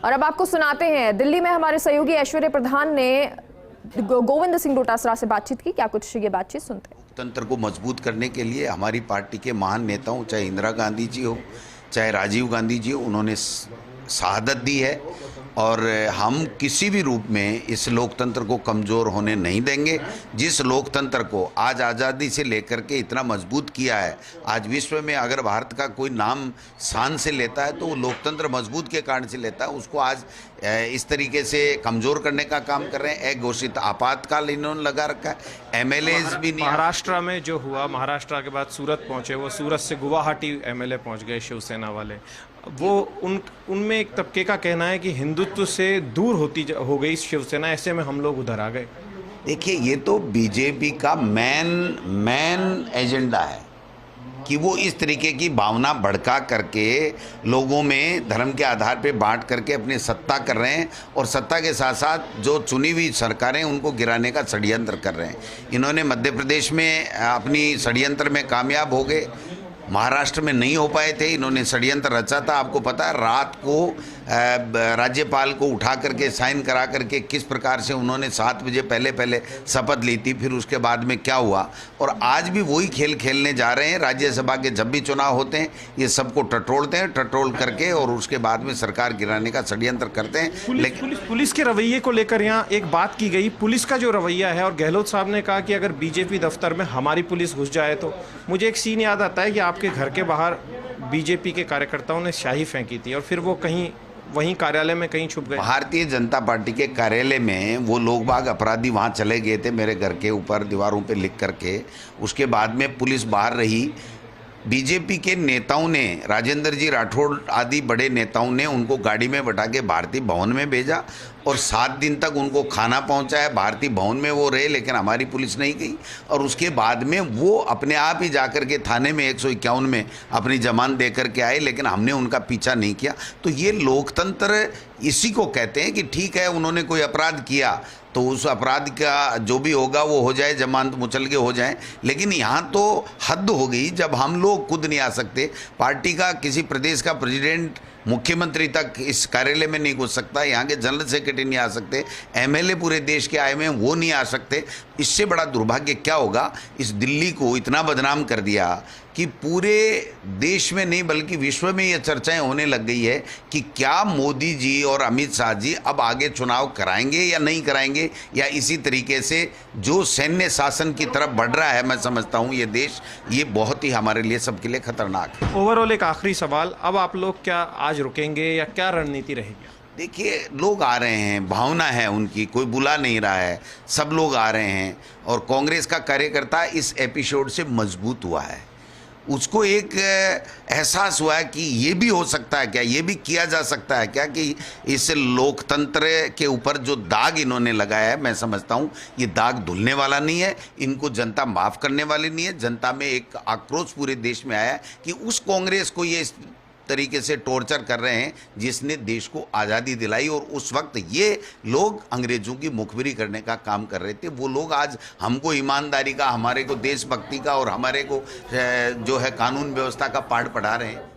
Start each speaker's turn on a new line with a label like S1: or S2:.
S1: और अब आपको सुनाते हैं, दिल्ली में हमारे सहयोगी ऐश्वर्य प्रधान ने गोविंद सिंह डोटासरा से बातचीत की। क्या कुछ ये बातचीत सुनते हैं।
S2: लोकतंत्र को मजबूत करने के लिए हमारी पार्टी के महान नेताओं, चाहे इंदिरा गांधी जी हो, चाहे राजीव गांधी जी हो, उन्होंने शहादत दी है और हम किसी भी रूप में इस लोकतंत्र को कमज़ोर होने नहीं देंगे। जिस लोकतंत्र को आज आज़ादी से लेकर के इतना मजबूत किया है, आज विश्व में अगर भारत का कोई नाम शान से लेता है तो वो लोकतंत्र मजबूत के कारण से लेता है। उसको आज इस तरीके से कमज़ोर करने का काम कर रहे हैं। एक घोषित आपातकाल इन्होंने लगा रखा है। एमएलएज भी नहीं।
S3: महाराष्ट्र में जो हुआ, महाराष्ट्र के बाद सूरत पहुंचे, वो सूरत से गुवाहाटी एमएलए पहुंच गए शिवसेना वाले। वो उनमें एक तबके का कहना है कि हिंदुत्व से दूर हो गई शिवसेना, ऐसे में हम लोग उधर आ गए।
S2: देखिए, ये तो बीजेपी का मेन एजेंडा है कि वो इस तरीके की भावना भड़का करके लोगों में धर्म के आधार पे बांट करके अपनी सत्ता कर रहे हैं और सत्ता के साथ साथ जो चुनी हुई सरकारें उनको गिराने का षड्यंत्र कर रहे हैं। इन्होंने मध्य प्रदेश में अपनी षड्यंत्र में कामयाब हो गए, महाराष्ट्र में नहीं हो पाए थे। इन्होंने षड्यंत्र रचा था। आपको पता है, रात को राज्यपाल को उठा करके साइन करा करके किस प्रकार से उन्होंने 7 बजे पहले शपथ ली थी, फिर उसके बाद में क्या हुआ। और आज भी वही खेल खेलने जा रहे हैं। राज्यसभा के जब भी चुनाव होते हैं ये सबको टटोलते हैं, टटोल करके और उसके बाद में सरकार गिराने का षड्यंत्र करते हैं।
S3: लेकिन पुलिस के रवैये को लेकर यहाँ एक बात की गई, पुलिस का जो रवैया है, और गहलोत साहब ने कहा कि अगर बीजेपी दफ्तर में हमारी पुलिस घुस जाए तो। मुझे एक सीन याद आता है कि आपके घर के बाहर बीजेपी के कार्यकर्ताओं ने स्याही फेंकी थी और फिर वो कहीं वहीं कार्यालय में कहीं छुप गए।
S2: भारतीय जनता पार्टी के कार्यालय में वो लोग बाग अपराधी वहाँ चले गए थे, मेरे घर के ऊपर दीवारों पे लिख करके। उसके बाद में पुलिस बाहर रही। बीजेपी के नेताओं ने, राजेंद्र जी राठौड़ आदि बड़े नेताओं ने उनको गाड़ी में बैठा के भारतीय भवन में भेजा और 7 दिन तक उनको खाना पहुंचाया। भारतीय भवन में वो रहे, लेकिन हमारी पुलिस नहीं गई। और उसके बाद में वो अपने आप ही जाकर के थाने में 151 में अपनी जमानत दे करके आए, लेकिन हमने उनका पीछा नहीं किया। तो ये लोकतंत्र इसी को कहते हैं कि ठीक है, उन्होंने कोई अपराध किया तो उस अपराध का जो भी होगा वो हो जाए, जमानत मुचल के हो जाए। लेकिन यहाँ तो हद हो गई जब हम लोग खुद नहीं आ सकते। पार्टी का किसी प्रदेश का प्रेसिडेंट, मुख्यमंत्री तक इस कार्यालय में नहीं घुस सकता, यहाँ के जनरल सेक्रेटरी नहीं आ सकते, एमएलए पूरे देश के आए हुए हैं वो नहीं आ सकते। इससे बड़ा दुर्भाग्य क्या होगा। इस दिल्ली को इतना बदनाम कर दिया कि पूरे देश में नहीं बल्कि विश्व में ये चर्चाएं होने लग गई है कि क्या मोदी जी और अमित शाह जी अब आगे चुनाव कराएंगे या नहीं कराएंगे, या इसी तरीके से जो सैन्य शासन की तरफ बढ़ रहा है। मैं समझता हूँ ये देश, ये बहुत ही हमारे लिए, सबके लिए खतरनाक है।
S3: ओवरऑल एक आखिरी सवाल, अब आप लोग क्या आज रुकेंगे या क्या रणनीति रहेगी?
S2: देखिए, लोग आ रहे हैं, भावना है उनकी, कोई बुला नहीं रहा है, सब लोग आ रहे हैं। और कांग्रेस का कार्यकर्ता इस एपिसोड से मजबूत हुआ है। उसको एक एहसास हुआ है कि ये भी हो सकता है क्या, ये भी किया जा सकता है क्या, कि इस लोकतंत्र के ऊपर जो दाग इन्होंने लगाया है, मैं समझता हूँ ये दाग धुलने वाला नहीं है। इनको जनता माफ़ करने वाली नहीं है। जनता में एक आक्रोश पूरे देश में आया है कि उस कांग्रेस को ये इस तरीके से टॉर्चर कर रहे हैं जिसने देश को आज़ादी दिलाई, और उस वक्त ये लोग अंग्रेजों की मुखबिरी करने का काम कर रहे थे। वो लोग आज हमको ईमानदारी का, हमारे को देशभक्ति का और हमारे को जो है कानून व्यवस्था का पाठ पढ़ा रहे हैं।